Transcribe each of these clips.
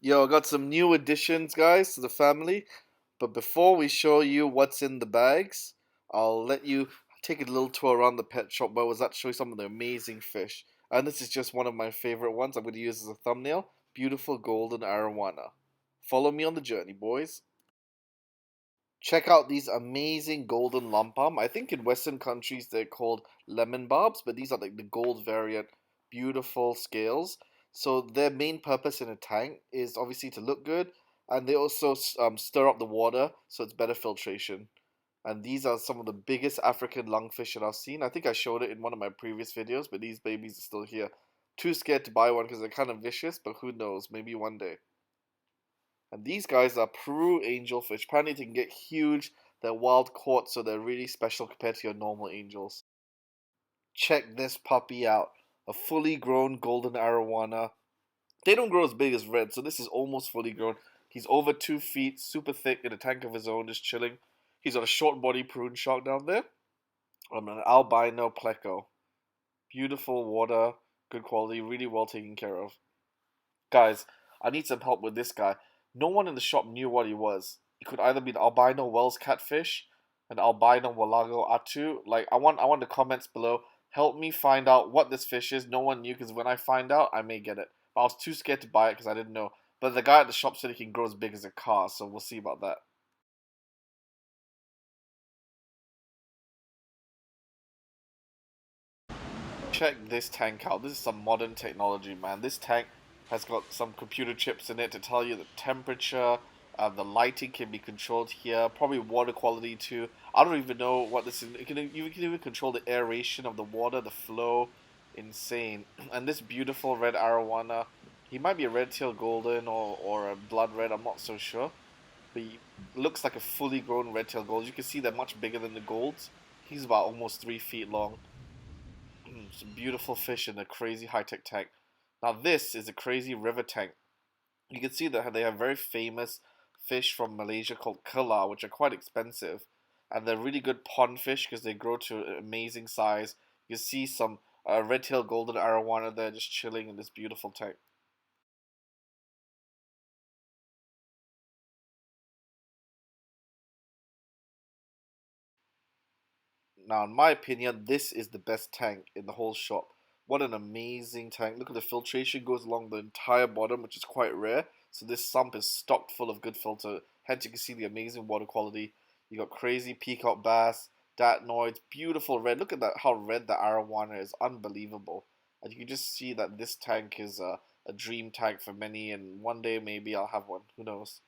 Yo, I got some new additions, guys, to the family. But before we show you what's in the bags, I'll let you take a little tour around the pet shop where I was at to show you some of the amazing fish. And this is just one of my favorite ones I'm going to use as a thumbnail. Beautiful golden arowana. Follow me on the journey, boys. Check out these amazing golden lumpam. I think in Western countries they're called lemon barbs, but these are like the gold variant, beautiful scales. So their main purpose in a tank is obviously to look good, and they also stir up the water so it's better filtration. And these are some of the biggest African lungfish that I've seen. I think I showed it in one of my previous videos, but these babies are still here. Too scared to buy one because they're kind of vicious, but who knows, maybe one day. And these guys are Peru angelfish. Apparently they can get huge. They're wild caught, so they're really special compared to your normal angels. Check this puppy out. A fully grown golden arowana. They don't grow as big as red, so this is almost fully grown. He's over 2 feet, super thick, in a tank of his own, just chilling. He's got a short body prune shark down there. I'm an albino pleco. Beautiful water, good quality, really well taken care of. Guys, I need some help with this guy. No one in the shop knew what he was. It could either be an albino Wells catfish, an albino Walago atu. Like, I want the comments below. Help me find out what this fish is. No one knew because when I find out, I may get it. But I was too scared to buy it because I didn't know. But the guy at the shop said he can grow as big as a car, so we'll see about that. Check this tank out. This is some modern technology, man. This tank has got some computer chips in it to tell you the temperature. The lighting can be controlled here. Probably water quality too. I don't even know what this is. You can even control the aeration of the water, the flow. Insane. And this beautiful red arowana. He might be a red-tailed golden or a blood red. I'm not so sure. But he looks like a fully grown red-tailed gold. You can see they're much bigger than the golds. He's about almost 3 feet long. Some beautiful fish in a crazy high-tech tank. Now this is a crazy river tank. You can see that they have very famous fish from Malaysia called kela, which are quite expensive. And they're really good pond fish because they grow to an amazing size. You see some red-tailed golden arowana there just chilling in this beautiful tank. Now, in my opinion, this is the best tank in the whole shop. What an amazing tank. Look at the filtration goes along the entire bottom, which is quite rare. So this sump is stocked full of good filter. Hence, you can see the amazing water quality. You got crazy peacock bass, datnoids, beautiful red. Look at that, how red the arowana is. Unbelievable. And you can just see that this tank is a dream tank for many, and one day maybe I'll have one. Who knows?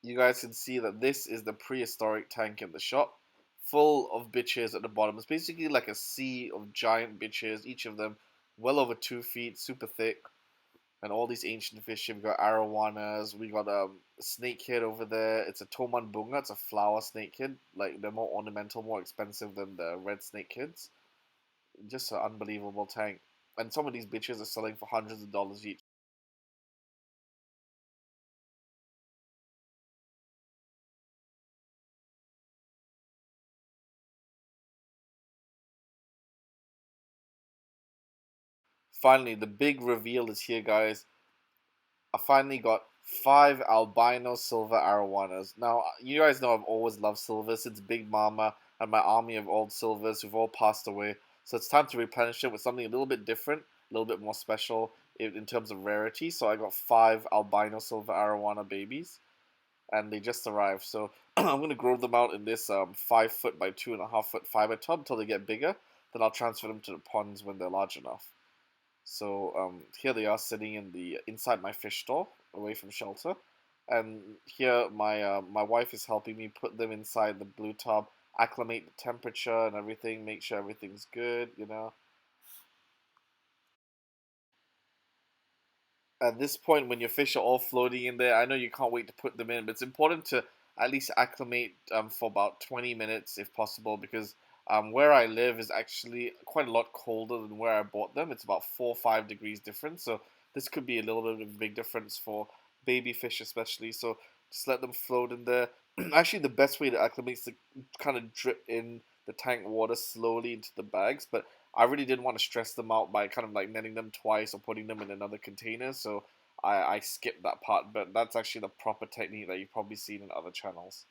You guys can see that this is the prehistoric tank in the shop, full of bitches at the bottom. It's basically like a sea of giant bitches, each of them well over 2 feet, super thick, and all these ancient fish. We've got arowanas, we got a snakehead over there. It's a toman bunga, it's a flower snakehead. Like they're more ornamental, more expensive than the red snakeheads. Just an unbelievable tank. And some of these bitches are selling for hundreds of dollars each. Finally, the big reveal is here, guys. I finally got 5 albino silver arowanas. Now, you guys know I've always loved silver since Big Mama and my army of old silvers who've all passed away. So it's time to replenish it with something a little bit different, a little bit more special in terms of rarity. So I got 5 albino silver arowana babies, and they just arrived. So I'm gonna grow them out in this 5 foot by 2.5 foot fiber tub until they get bigger. Then I'll transfer them to the ponds when they're large enough. So here they are sitting in the inside my fish store, away from shelter, and here my wife is helping me put them inside the blue tub, acclimate the temperature and everything, make sure everything's good, you know. At this point, when your fish are all floating in there, I know you can't wait to put them in, but it's important to at least acclimate for about 20 minutes if possible, because where I live is actually quite a lot colder than where I bought them. It's about 4 or 5 degrees difference, so this could be a little bit of a big difference for baby fish, especially. So just let them float in there. Actually, the best way to acclimate is to kind of drip in the tank water slowly into the bags, but I really didn't want to stress them out by kind of like netting them twice or putting them in another container, so I skipped that part. But that's actually the proper technique that you've probably seen in other channels.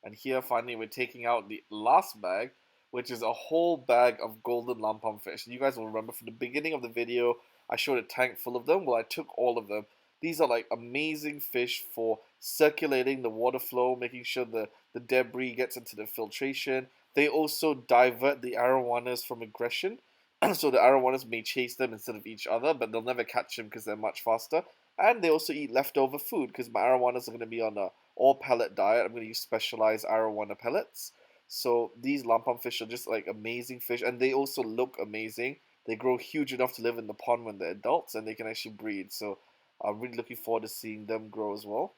And here finally we're taking out the last bag, which is a whole bag of golden lampam fish. You guys will remember from the beginning of the video, I showed a tank full of them. Well, I took all of them. These are like amazing fish for circulating the water flow, making sure the debris gets into the filtration. They also divert the arowanas from aggression. So the arowanas may chase them instead of each other, but they'll never catch them because they're much faster. And they also eat leftover food because my arowanas are going to be on a all pellet diet. I'm going to use specialized arowana pellets. So these lampam fish are just like amazing fish, and they also look amazing. They grow huge enough to live in the pond when they're adults, and they can actually breed. So I'm really looking forward to seeing them grow as well.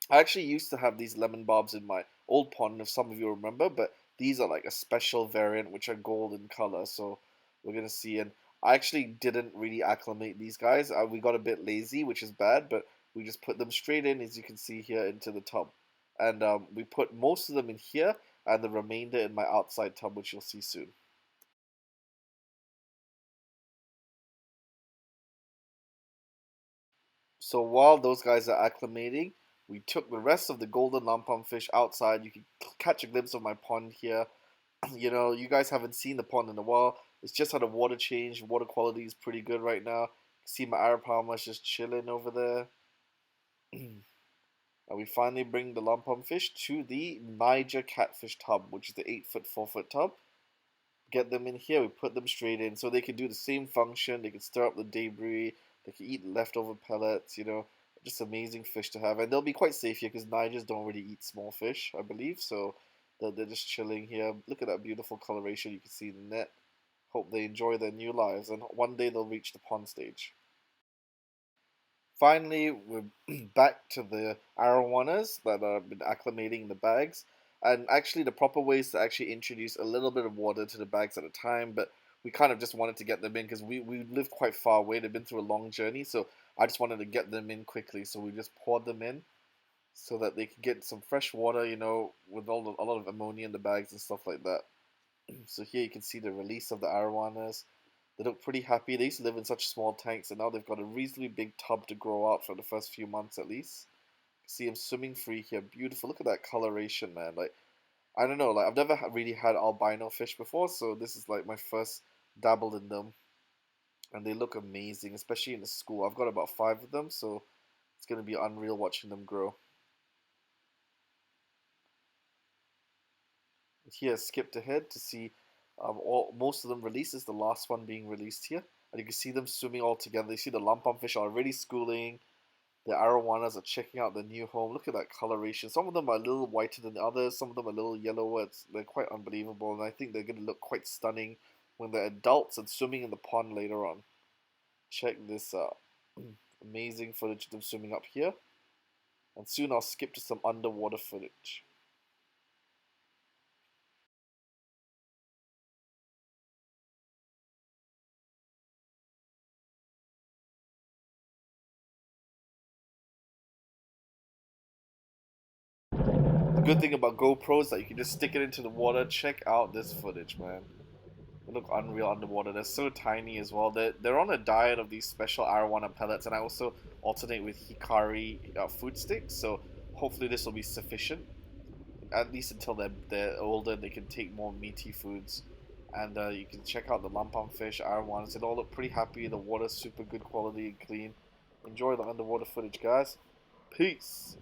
I actually used to have these lemon barbs in my old pond, if some of you remember, but these are like a special variant which are gold in color. So we're gonna see. And I actually didn't really acclimate these guys. We got a bit lazy, which is bad, but we just put them straight in, as you can see here, into the tub. And we put most of them in here, and the remainder in my outside tub, which you'll see soon. So while those guys are acclimating, we took the rest of the golden lampam fish outside. You can catch a glimpse of my pond here. You know, you guys haven't seen the pond in a while. It's just had a water change. Water quality is pretty good right now. See my arapamas just chilling over there. And we finally bring the lampam fish to the Niger catfish tub, which is the 8 foot, 4 foot tub. Get them in here, we put them straight in so they can do the same function. They can stir up the debris, they can eat leftover pellets, you know, just amazing fish to have. And they'll be quite safe here because Nigers don't really eat small fish, I believe. So they're just chilling here. Look at that beautiful coloration you can see in the net. Hope they enjoy their new lives and one day they'll reach the pond stage. Finally, we're back to the arowanas that have been acclimating in the bags. And actually, the proper way is to actually introduce a little bit of water to the bags at a time. But we kind of just wanted to get them in because we live quite far away. They've been through a long journey. So I just wanted to get them in quickly. So we just poured them in so that they could get some fresh water, you know, with a lot of ammonia in the bags and stuff like that. So here you can see the release of the arowanas. They look pretty happy. They used to live in such small tanks, and now they've got a reasonably big tub to grow out for the first few months at least. See them swimming free here. Beautiful. Look at that coloration, man. Like, I don't know. Like, I've never really had albino fish before, so this is like my first dabble in them, and they look amazing, especially in the school. I've got about 5 of them, so it's gonna be unreal watching them grow. Here, skipped ahead to see most of them released. This is the last one being released here. And you can see them swimming all together. You see the lampam fish are already schooling. The arowanas are checking out their new home. Look at that coloration. Some of them are a little whiter than the others. Some of them are a little yellower. They're quite unbelievable. And I think they're going to look quite stunning when they're adults and swimming in the pond later on. Check this out. Amazing footage of them swimming up here. And soon I'll skip to some underwater footage. The good thing about GoPro is that you can just stick it into the water. Check out this footage, man. They look unreal underwater. They're so tiny as well. They're on a diet of these special arowana pellets, and I also alternate with hikari food sticks. So hopefully this will be sufficient, at least until they're older and they can take more meaty foods. And you can check out the lampam fish, arowanas. They all look pretty happy. The water's super good quality and clean. Enjoy the underwater footage, guys. Peace.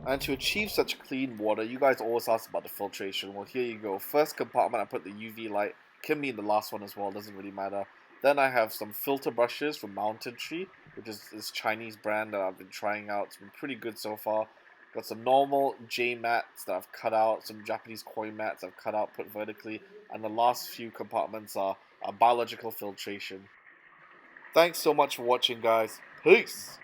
And to achieve such clean water, you guys always ask about the filtration. Well, here you go. First compartment, I put the UV light. Can be in the last one as well, doesn't really matter. Then I have some filter brushes from Mountain Tree, which is this Chinese brand that I've been trying out. It's been pretty good so far. Got some normal J mats that I've cut out, some Japanese koi mats I've cut out, put vertically, and the last few compartments are biological filtration. Thanks so much for watching, guys. Peace!